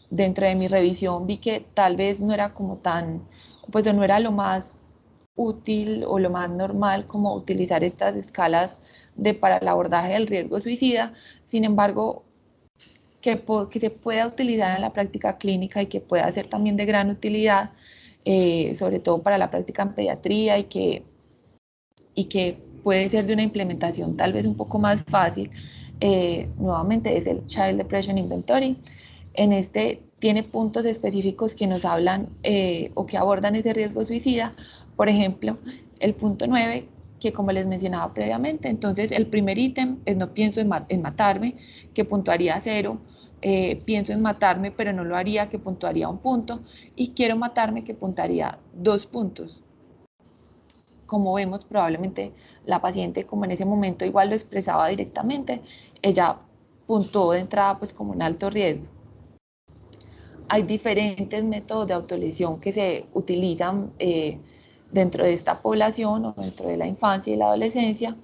Dentro de mi revisión vi que tal vez no era como pues no era lo más útil o lo más normal como utilizar estas escalas para el abordaje del riesgo suicida. Sin embargo, que se pueda utilizar en la práctica clínica y que pueda ser también de gran utilidad, sobre todo para la práctica en pediatría, y que puede ser de una implementación tal vez un poco más fácil, nuevamente es el Child Depression Inventory. En este tiene puntos específicos que nos hablan o que abordan ese riesgo suicida. Por ejemplo, el punto 9, que como les mencionaba previamente, entonces el primer ítem es no pienso en matarme, que puntuaría 0, pienso en matarme pero no lo haría, que puntuaría 1 punto, y quiero matarme, que puntuaría 2 puntos. como vemos, probablemente la paciente, como en ese momento igual lo expresaba directamente, ella puntuó de entrada pues como un alto riesgo. Hay diferentes métodos de autolesión que se utilizan dentro de esta población o dentro de la infancia y la adolescencia.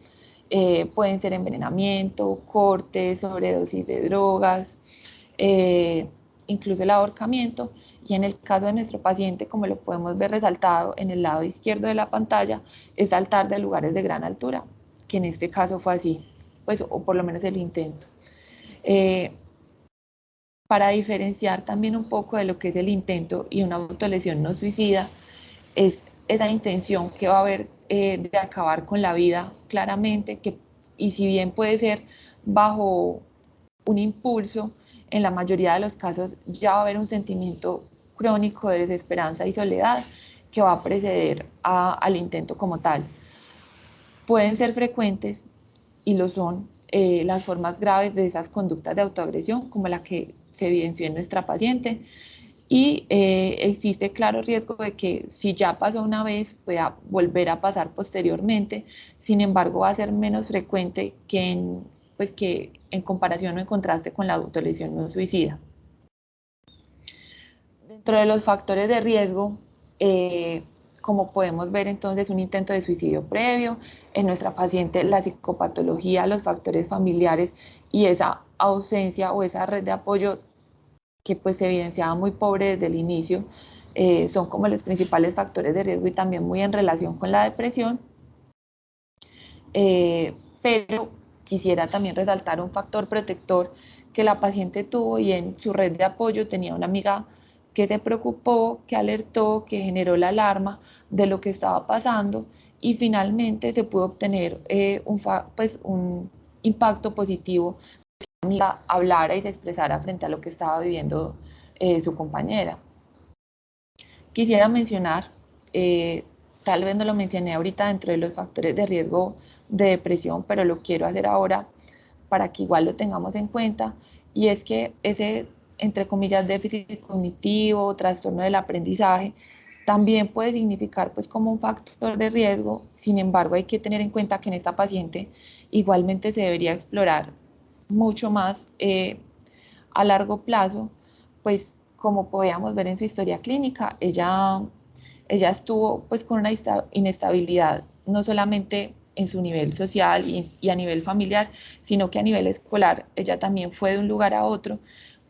Pueden ser envenenamiento, cortes, sobredosis de drogas, incluso el ahorcamiento. Y en el caso de nuestro paciente, como lo podemos ver resaltado en el lado izquierdo de la pantalla, es saltar de lugares de gran altura, que en este caso fue así, pues, o por lo menos el intento. Para diferenciar también un poco de lo que es el intento y una autolesión no suicida, es esa intención que va a haber de acabar con la vida claramente, y si bien puede ser bajo un impulso, en la mayoría de los casos ya va a haber un sentimiento crónico de desesperanza y soledad que va a preceder al intento como tal. Pueden ser frecuentes, y lo son, las formas graves de esas conductas de autoagresión, como la que se evidenció en nuestra paciente, y existe claro riesgo de que si ya pasó una vez pueda volver a pasar posteriormente. Sin embargo, va a ser menos frecuente que en comparación o en contraste con la autolesión no suicida. Dentro de los factores de riesgo, como podemos ver entonces, un intento de suicidio previo, en nuestra paciente la psicopatología, los factores familiares y esa ausencia o esa red de apoyo que pues se evidenciaba muy pobre desde el inicio, son como los principales factores de riesgo y también muy en relación con la depresión. Pero quisiera también resaltar un factor protector que la paciente tuvo, y en su red de apoyo tenía una amiga que se preocupó, que alertó, que generó la alarma de lo que estaba pasando, y finalmente se pudo obtener un impacto positivo, que la amiga hablara y se expresara frente a lo que estaba viviendo su compañera. Quisiera mencionar, tal vez no lo mencioné ahorita dentro de los factores de riesgo de depresión, pero lo quiero hacer ahora para que igual lo tengamos en cuenta, y es que ese, entre comillas, déficit cognitivo, trastorno del aprendizaje, también puede significar pues como un factor de riesgo. Sin embargo, hay que tener en cuenta que en esta paciente igualmente se debería explorar mucho más a largo plazo, pues como podíamos ver en su historia clínica, ella estuvo pues con una inestabilidad no solamente en su nivel social y a nivel familiar, sino que a nivel escolar ella también fue de un lugar a otro,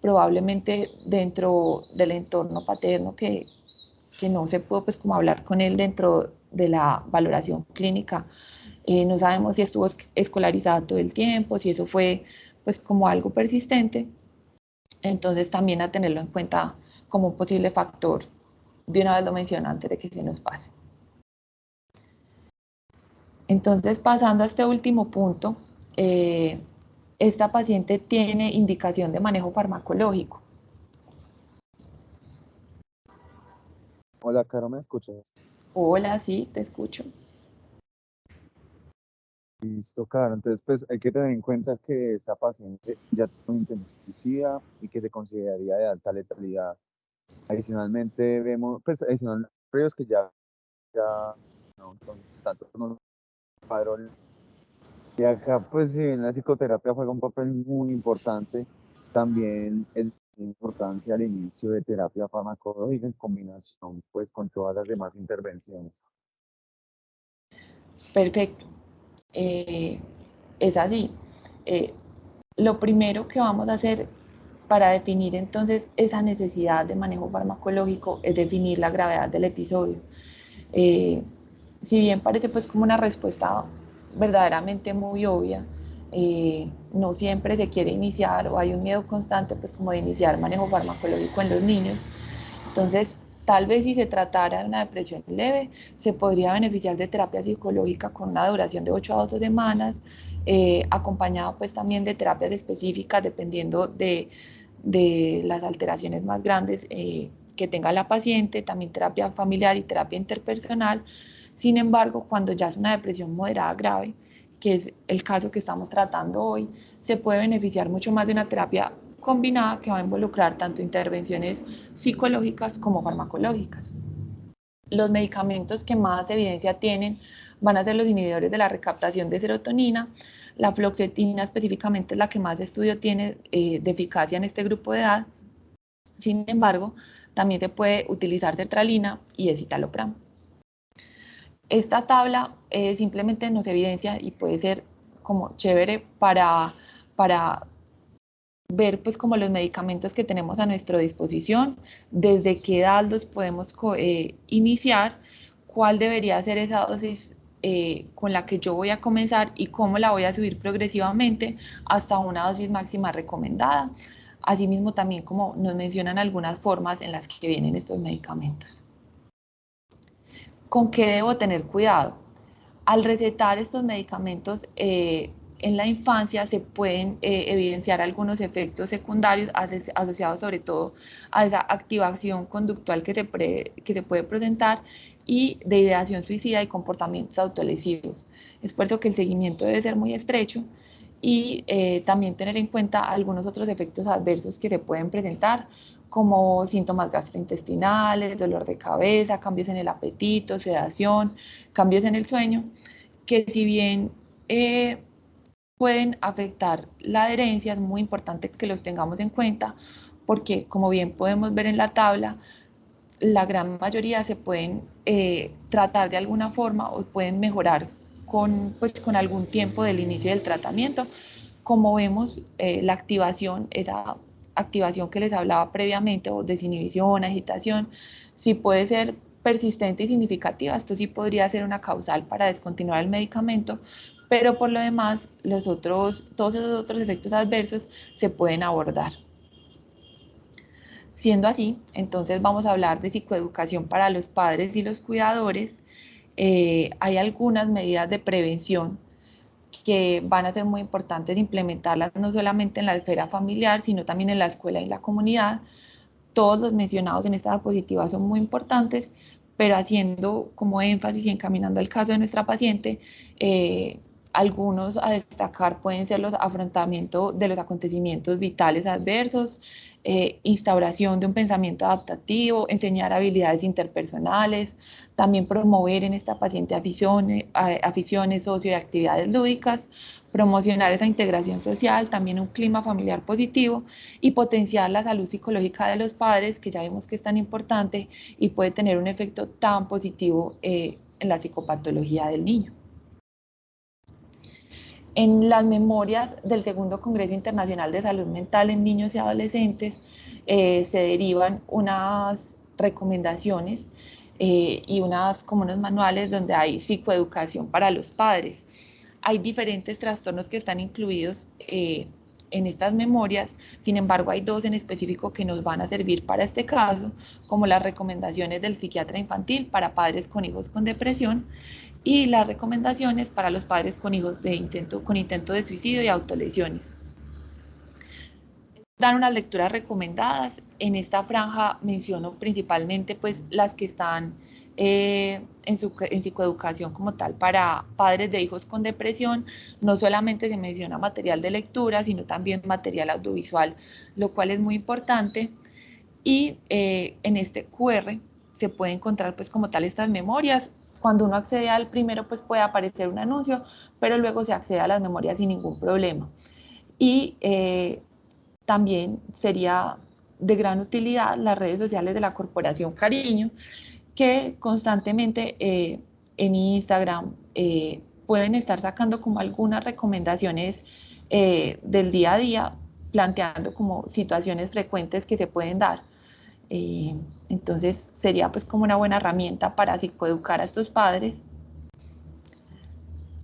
probablemente dentro del entorno paterno, que no se pudo pues como hablar con él dentro de la valoración clínica. No sabemos si estuvo escolarizada todo el tiempo, si eso fue pues como algo persistente. Entonces también a tenerlo en cuenta como un posible factor. De una vez lo menciono antes de que se nos pase. Entonces, pasando a este último punto, esta paciente tiene indicación de manejo farmacológico.
Hola, Caro, ¿me escuchas?
Hola, sí, te escucho.
Listo, Caro. Entonces, pues hay que tener en cuenta que esta paciente ya tiene un intento suicida y que se consideraría de alta letalidad. Adicionalmente, vemos, pues, adicional riesgos que ya no son tanto no padrón. Y acá, pues, si bien la psicoterapia juega un papel muy importante, también es de importancia al inicio de terapia farmacológica en combinación, pues, con todas las demás intervenciones.
Perfecto. Es así. Eh, lo primero que vamos a hacer para definir entonces esa necesidad de manejo farmacológico es definir la gravedad del episodio. Eh, si bien parece pues como una respuesta verdaderamente muy obvia, no siempre se quiere iniciar, o hay un miedo constante pues como de iniciar manejo farmacológico en los niños. Entonces, tal vez si se tratara de una depresión leve, se podría beneficiar de terapia psicológica con una duración de 8 a 12 semanas, acompañado pues también de terapias específicas dependiendo de las alteraciones más grandes que tenga la paciente, también terapia familiar y terapia interpersonal. Sin embargo, cuando ya es una depresión moderada grave, que es el caso que estamos tratando hoy, se puede beneficiar mucho más de una terapia combinada que va a involucrar tanto intervenciones psicológicas como farmacológicas. los medicamentos que más evidencia tienen van a ser los inhibidores de la recaptación de serotonina. La fluoxetina específicamente es la que más estudio tiene de eficacia en este grupo de edad. Sin embargo, también se puede utilizar sertralina y escitalopram. Esta tabla simplemente nos evidencia y puede ser como chévere para ver pues como los medicamentos que tenemos a nuestra disposición, desde qué edad los podemos iniciar, cuál debería ser esa dosis con la que yo voy a comenzar y cómo la voy a subir progresivamente hasta una dosis máxima recomendada. Asimismo, también como nos mencionan algunas formas en las que vienen estos medicamentos. ¿Con qué debo tener cuidado? Al recetar estos medicamentos en la infancia se pueden evidenciar algunos efectos secundarios asociados sobre todo a esa activación conductual que se puede presentar y de ideación suicida y comportamientos autolesivos. Es por eso que el seguimiento debe ser muy estrecho y también tener en cuenta algunos otros efectos adversos que se pueden presentar, como síntomas gastrointestinales, dolor de cabeza, cambios en el apetito, sedación, cambios en el sueño, que si bien pueden afectar la adherencia, es muy importante que los tengamos en cuenta, porque como bien podemos ver en la tabla, la gran mayoría se pueden tratar de alguna forma o pueden mejorar con algún tiempo del inicio del tratamiento. Como vemos, la activación, esa activación que les hablaba previamente, o desinhibición, agitación, sí puede ser persistente y significativa. Esto sí podría ser una causal para descontinuar el medicamento, pero por lo demás, todos esos otros efectos adversos se pueden abordar. Siendo así, entonces vamos a hablar de psicoeducación para los padres y los cuidadores. Hay algunas medidas de prevención que van a ser muy importantes implementarlas no solamente en la esfera familiar, sino también en la escuela y en la comunidad. Todos los mencionados en esta diapositiva son muy importantes, pero haciendo como énfasis y encaminando el caso de nuestra paciente, algunos a destacar pueden ser los afrontamientos de los acontecimientos vitales adversos, instauración de un pensamiento adaptativo, enseñar habilidades interpersonales, también promover en esta paciente aficiones, ocio y actividades lúdicas, promocionar esa integración social, también un clima familiar positivo y potenciar la salud psicológica de los padres, que ya vemos que es tan importante y puede tener un efecto tan positivo en la psicopatología del niño. En las memorias del Segundo Congreso Internacional de Salud Mental en Niños y Adolescentes se derivan unas recomendaciones y unos manuales donde hay psicoeducación para los padres. Hay diferentes trastornos que están incluidos en estas memorias, sin embargo hay dos en específico que nos van a servir para este caso, como las recomendaciones del psiquiatra infantil para padres con hijos con depresión y las recomendaciones para los padres con hijos con intento de suicidio y autolesiones. Dan unas lecturas recomendadas. En esta franja menciono principalmente pues las que están en psicoeducación como tal para padres de hijos con depresión. No solamente se menciona material de lectura, sino también material audiovisual, lo cual es muy importante. Y en este QR se puede encontrar pues como tal estas memorias. Cuando uno accede al primero pues puede aparecer un anuncio, pero luego se accede a las memorias sin ningún problema. Y también sería de gran utilidad las redes sociales de la Corporación Cariño, que constantemente en Instagram pueden estar sacando como algunas recomendaciones del día a día, planteando como situaciones frecuentes que se pueden dar. Entonces sería pues como una buena herramienta para psicoeducar a estos padres.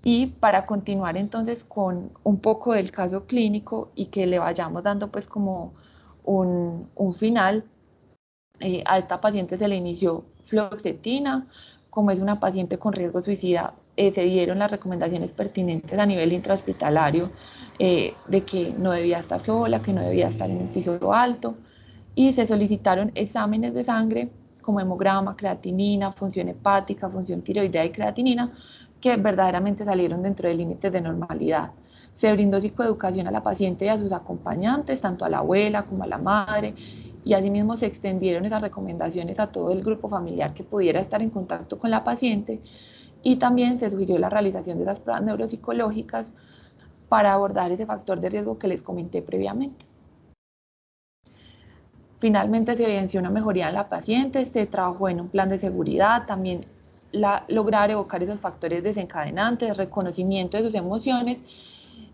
Y para continuar entonces con un poco del caso clínico y que le vayamos dando pues como un final, a esta paciente se le inició fluoxetina. Como es una paciente con riesgo suicida, se dieron las recomendaciones pertinentes a nivel intrahospitalario de que no debía estar sola, que no debía estar en un piso alto, y se solicitaron exámenes de sangre como hemograma, creatinina, función hepática, función tiroidea y creatinina, que verdaderamente salieron dentro de límites de normalidad. Se brindó psicoeducación a la paciente y a sus acompañantes, tanto a la abuela como a la madre, y asimismo se extendieron esas recomendaciones a todo el grupo familiar que pudiera estar en contacto con la paciente, y también se sugirió la realización de esas pruebas neuropsicológicas para abordar ese factor de riesgo que les comenté previamente. Finalmente se evidenció una mejoría en la paciente, se trabajó en un plan de seguridad, también lograr evocar esos factores desencadenantes, reconocimiento de sus emociones,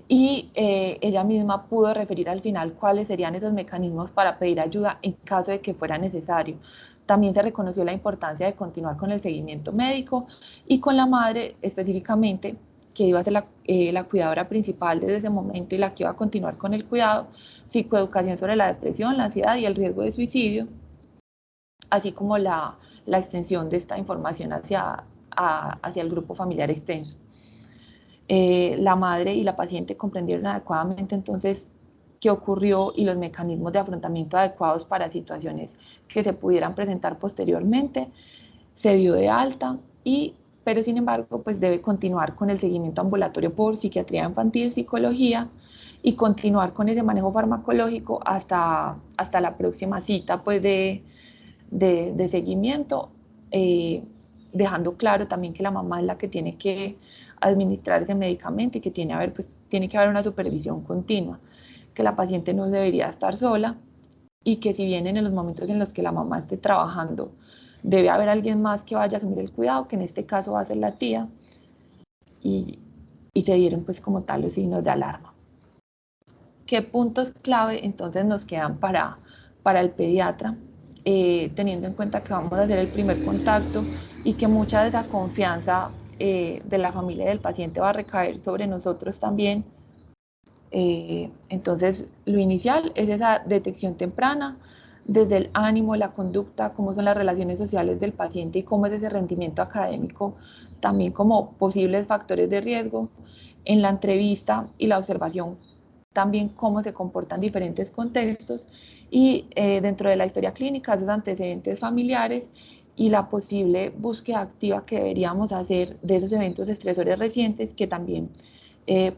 y ella misma pudo referir al final cuáles serían esos mecanismos para pedir ayuda en caso de que fuera necesario. También se reconoció la importancia de continuar con el seguimiento médico y con la madre específicamente, que iba a ser la cuidadora principal desde ese momento y la que iba a continuar con el cuidado, psicoeducación sobre la depresión, la ansiedad y el riesgo de suicidio, así como la extensión de esta información hacia el grupo familiar extenso. La madre y la paciente comprendieron adecuadamente entonces qué ocurrió y los mecanismos de afrontamiento adecuados para situaciones que se pudieran presentar posteriormente. Se dio de alta, pero sin embargo pues debe continuar con el seguimiento ambulatorio por psiquiatría infantil, psicología, y continuar con ese manejo farmacológico hasta la próxima cita pues de seguimiento, dejando claro también que la mamá es la que tiene que administrar ese medicamento y que tiene que haber una supervisión continua, que la paciente no debería estar sola, y que si bien en los momentos en los que la mamá esté trabajando debe haber alguien más que vaya a asumir el cuidado, que en este caso va a ser la tía, y se dieron pues como tal los signos de alarma. ¿Qué puntos clave entonces nos quedan para el pediatra? Teniendo en cuenta que vamos a hacer el primer contacto y que mucha de esa confianza de la familia y del paciente va a recaer sobre nosotros también. Entonces, lo inicial es esa detección temprana, desde el ánimo, la conducta, cómo son las relaciones sociales del paciente y cómo es ese rendimiento académico, también como posibles factores de riesgo. En la entrevista y la observación, también cómo se comportan diferentes contextos, y dentro de la historia clínica, esos antecedentes familiares y la posible búsqueda activa que deberíamos hacer de esos eventos estresores recientes que también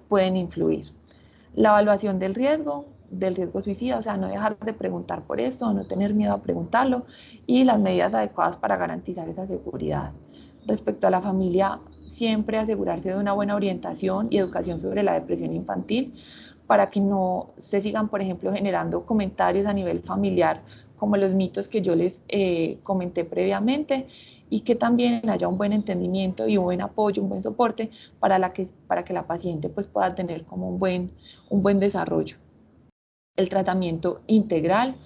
pueden influir. La evaluación del riesgo suicida, o sea, no dejar de preguntar por esto, no tener miedo a preguntarlo, y las medidas adecuadas para garantizar esa seguridad. Respecto a la familia, siempre asegurarse de una buena orientación y educación sobre la depresión infantil, para que no se sigan, por ejemplo, generando comentarios a nivel familiar como los mitos que yo les comenté previamente, y que también haya un buen entendimiento y un buen apoyo, un buen soporte para que la paciente pues, pueda tener como un buen desarrollo. El tratamiento integral,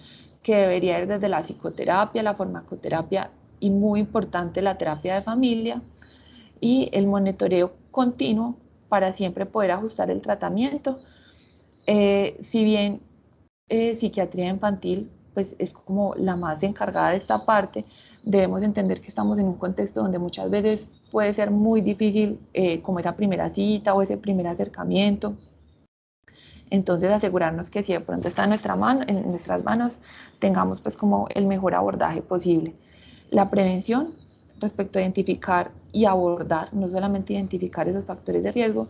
que debería ir desde la psicoterapia, la farmacoterapia y muy importante la terapia de familia, y el monitoreo continuo para siempre poder ajustar el tratamiento. Si bien psiquiatría infantil pues es como la más encargada de esta parte, debemos entender que estamos en un contexto donde muchas veces puede ser muy difícil como esa primera cita o ese primer acercamiento. Entonces asegurarnos que si de pronto está en nuestras manos, tengamos pues como el mejor abordaje posible. La prevención respecto a identificar y abordar, no solamente identificar esos factores de riesgo,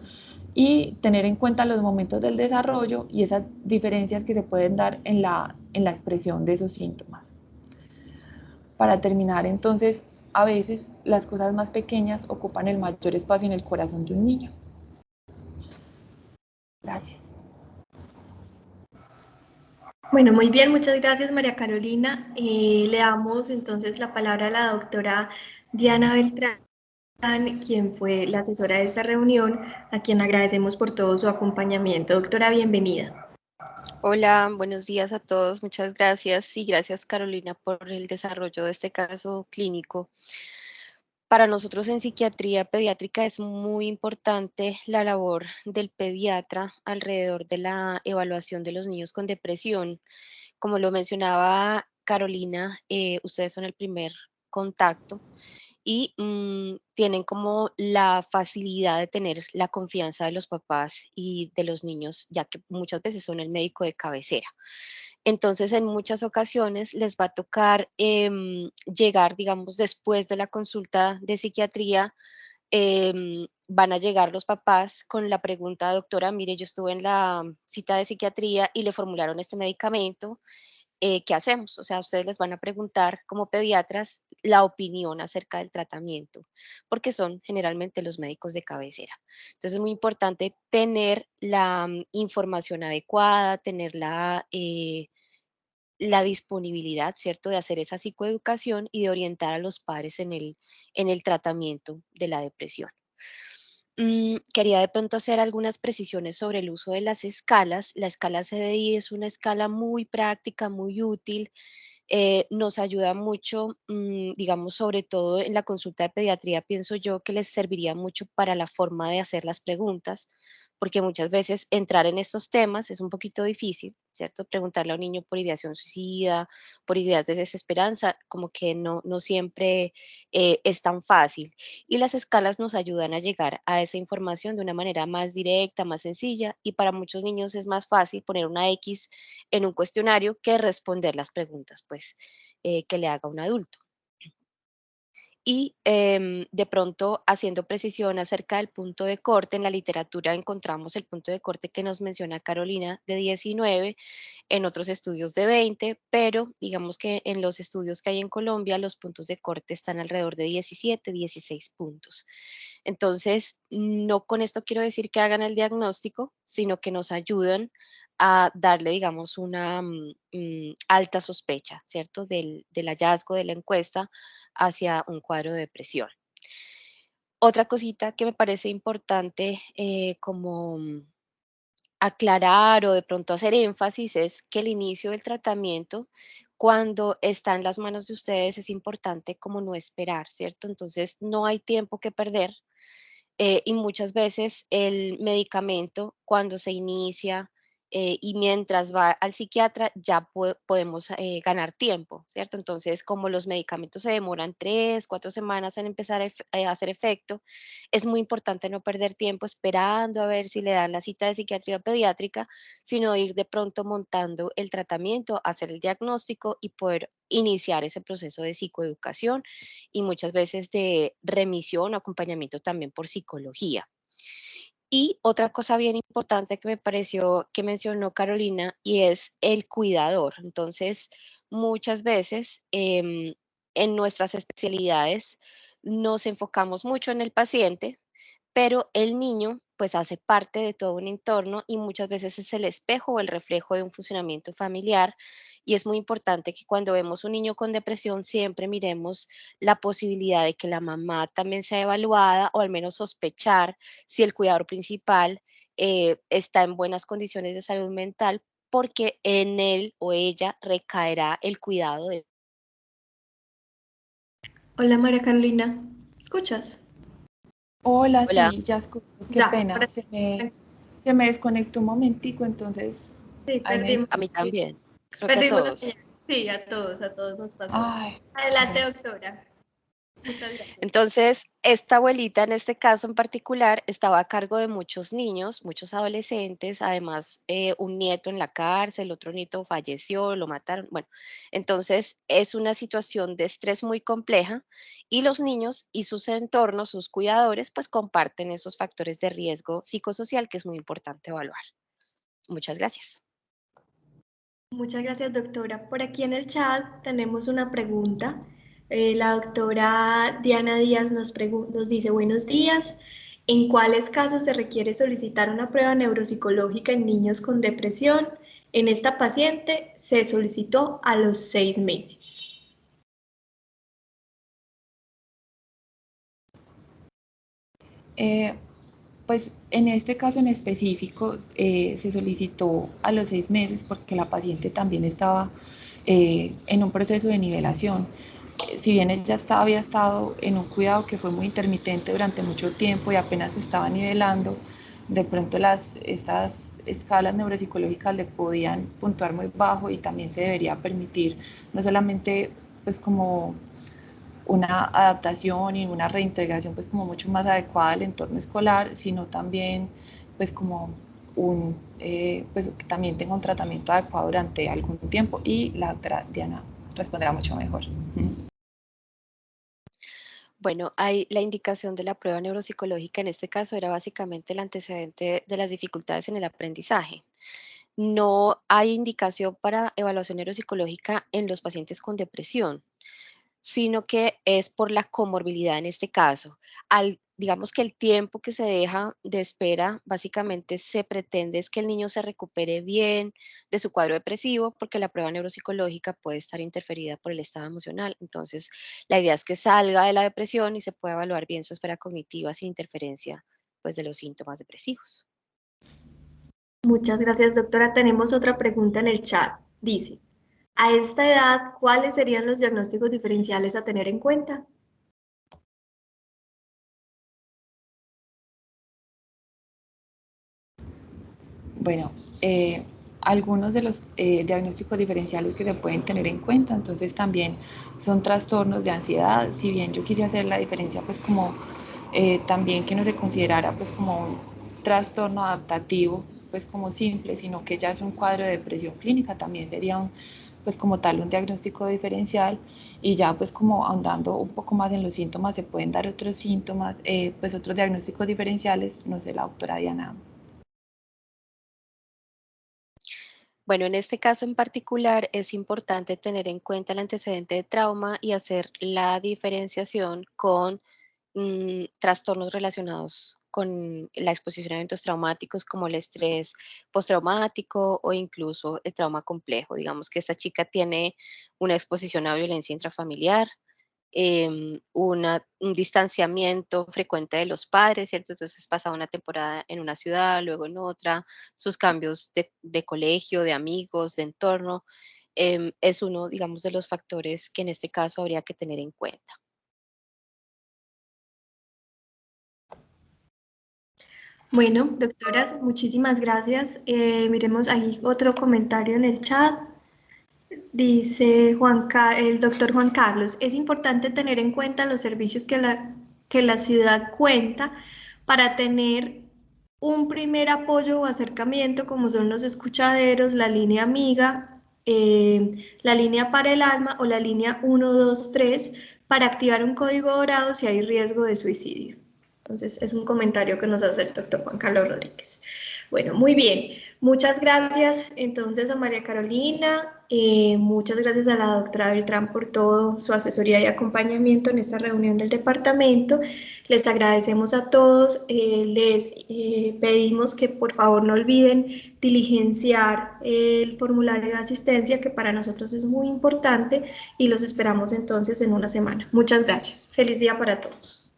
y tener en cuenta los momentos del desarrollo y esas diferencias que se pueden dar en la expresión de esos síntomas. Para terminar, entonces, a veces las cosas más pequeñas ocupan el mayor espacio en el corazón de un niño. Gracias.
Bueno, muy bien, muchas gracias María Carolina. Le damos entonces la palabra a la doctora Diana Beltrán, quien fue la asesora de esta reunión, a quien agradecemos por todo su acompañamiento. Doctora, bienvenida.
Hola, buenos días a todos. Muchas gracias y gracias Carolina por el desarrollo de este caso clínico. Para nosotros en psiquiatría pediátrica es muy importante la labor del pediatra alrededor de la evaluación de los niños con depresión. Como lo mencionaba Carolina, ustedes son el primer contacto y tienen como la facilidad de tener la confianza de los papás y de los niños, ya que muchas veces son el médico de cabecera. Entonces, en muchas ocasiones les va a tocar llegar, digamos, después de la consulta de psiquiatría, van a llegar los papás con la pregunta, doctora, mire, yo estuve en la cita de psiquiatría y le formularon este medicamento ¿qué hacemos? O sea, ustedes les van a preguntar como pediatras la opinión acerca del tratamiento, porque son generalmente los médicos de cabecera. Entonces es muy importante tener la información adecuada, tener la disponibilidad, ¿cierto?, de hacer esa psicoeducación y de orientar a los padres en el tratamiento de la depresión. Quería de pronto hacer algunas precisiones sobre el uso de las escalas. La escala CDI es una escala muy práctica, muy útil. Nos ayuda mucho, digamos, sobre todo en la consulta de pediatría, pienso yo que les serviría mucho para la forma de hacer las preguntas, porque muchas veces entrar en estos temas es un poquito difícil, ¿cierto? Preguntarle a un niño por ideación suicida, por ideas de desesperanza, como que no siempre es tan fácil. Y las escalas nos ayudan a llegar a esa información de una manera más directa, más sencilla, y para muchos niños es más fácil poner una X en un cuestionario que responder las preguntas, pues, que le haga un adulto. Y de pronto, haciendo precisión acerca del punto de corte, en la literatura encontramos el punto de corte que nos menciona Carolina de 19, en otros estudios de 20, pero digamos que en los estudios que hay en Colombia, los puntos de corte están alrededor de 17, 16 puntos. Entonces, no con esto quiero decir que hagan el diagnóstico, sino que nos ayudan a darle, digamos, una alta sospecha, ¿cierto?, del hallazgo de la encuesta hacia un cuadro de depresión. Otra cosita que me parece importante como aclarar o de pronto hacer énfasis es que el inicio del tratamiento, cuando está en las manos de ustedes, es importante como no esperar, ¿cierto? Entonces, no hay tiempo que perder y muchas veces el medicamento, cuando se inicia y mientras va al psiquiatra, ya podemos ganar tiempo, ¿cierto? Entonces, como los medicamentos se demoran 3, 4 semanas en empezar a hacer efecto, es muy importante no perder tiempo esperando a ver si le dan la cita de psiquiatría pediátrica, sino ir de pronto montando el tratamiento, hacer el diagnóstico y poder iniciar ese proceso de psicoeducación y muchas veces de remisión o acompañamiento también por psicología. Y otra cosa bien importante que me pareció que mencionó Carolina y es el cuidador. Entonces, muchas veces en nuestras especialidades nos enfocamos mucho en el paciente, pero el niño pues hace parte de todo un entorno y muchas veces es el espejo o el reflejo de un funcionamiento familiar y es muy importante que cuando vemos un niño con depresión siempre miremos la posibilidad de que la mamá también sea evaluada o al menos sospechar si el cuidador principal está en buenas condiciones de salud mental porque en él o ella recaerá el cuidado de...
Hola María Carolina, ¿escuchas?
Hola,
Hola,
sí, ya escuché, qué
Ya,
pena,
ahora
se me desconectó un momentico, entonces
sí,
ahí me
a mí
disculpo.
también, creo que a
perdimos la
todos.
señal. Sí, a todos nos pasó.
Ay,
Adelante,
bueno.
doctora. Muchas gracias.
Entonces, esta abuelita en este caso en particular estaba a cargo de muchos niños, muchos adolescentes, además un nieto en la cárcel, otro nieto falleció, lo mataron. Bueno, entonces es una situación de estrés muy compleja y los niños y sus entornos, sus cuidadores, pues comparten esos factores de riesgo psicosocial que es muy importante evaluar. Muchas gracias.
Muchas gracias, doctora. Por aquí en el chat tenemos una pregunta. La doctora Diana Díaz nos dice, buenos días. ¿En cuáles casos se requiere solicitar una prueba neuropsicológica en niños con depresión? En esta paciente se solicitó a los 6 meses.
Eh, pues en este caso en específico se solicitó a los 6 meses porque la paciente también estaba en un proceso de nivelación. Si bien ella había estado en un cuidado que fue muy intermitente durante mucho tiempo y apenas se estaba nivelando, de pronto estas escalas neuropsicológicas le podían puntuar muy bajo y también se debería permitir no solamente pues como una adaptación y una reintegración pues como mucho más adecuada al entorno escolar, sino también pues como pues que también tenga un tratamiento adecuado durante algún tiempo y la doctora Diana responderá mucho mejor.
Bueno, hay la indicación de la prueba neuropsicológica en este caso era básicamente el antecedente de las dificultades en el aprendizaje. no hay indicación para evaluación neuropsicológica en los pacientes con depresión, sino que es por la comorbilidad en este caso. Digamos que el tiempo que se deja de espera, básicamente se pretende es que el niño se recupere bien de su cuadro depresivo, porque la prueba neuropsicológica puede estar interferida por el estado emocional. Entonces, la idea es que salga de la depresión y se pueda evaluar bien su esfera cognitiva sin interferencia, pues, de los síntomas depresivos.
Muchas gracias, doctora. Tenemos otra pregunta en el chat. Dice, a esta edad, ¿cuáles serían los diagnósticos diferenciales a tener en cuenta?
Bueno, algunos de los diagnósticos diferenciales que se pueden tener en cuenta, entonces también son trastornos de ansiedad, si bien yo quise hacer la diferencia pues como también que no se considerara pues como un trastorno adaptativo pues como simple, sino que ya es un cuadro de depresión clínica, también sería un pues como tal un diagnóstico diferencial y ya pues como ahondando un poco más en los síntomas se pueden dar otros síntomas, pues otros diagnósticos diferenciales, no sé, la doctora Diana.
Bueno, en este caso en particular es importante tener en cuenta el antecedente de trauma y hacer la diferenciación con trastornos relacionados con la exposición a eventos traumáticos como el estrés postraumático o incluso el trauma complejo. Digamos que esta chica tiene una exposición a violencia intrafamiliar, un distanciamiento frecuente de los padres, ¿cierto? Entonces pasaba una temporada en una ciudad, luego en otra, sus cambios de colegio, de amigos, de entorno, es uno, digamos, de los factores que en este caso habría que tener en cuenta.
Bueno, doctoras, muchísimas gracias. Miremos ahí otro comentario en el chat. Dice el doctor Juan Carlos, es importante tener en cuenta los servicios que la ciudad cuenta para tener un primer apoyo o acercamiento, como son los escuchaderos, la línea amiga, la línea para el alma o la línea 123 para activar un código dorado si hay riesgo de suicidio. Entonces, es un comentario que nos hace el doctor Juan Carlos Rodríguez. Bueno, muy bien. Muchas gracias entonces a María Carolina, muchas gracias a la doctora Beltrán por todo su asesoría y acompañamiento en esta reunión del departamento. Les agradecemos a todos, les pedimos que por favor no olviden diligenciar el formulario de asistencia que para nosotros es muy importante y los esperamos entonces en una semana. Muchas gracias. Feliz día para todos.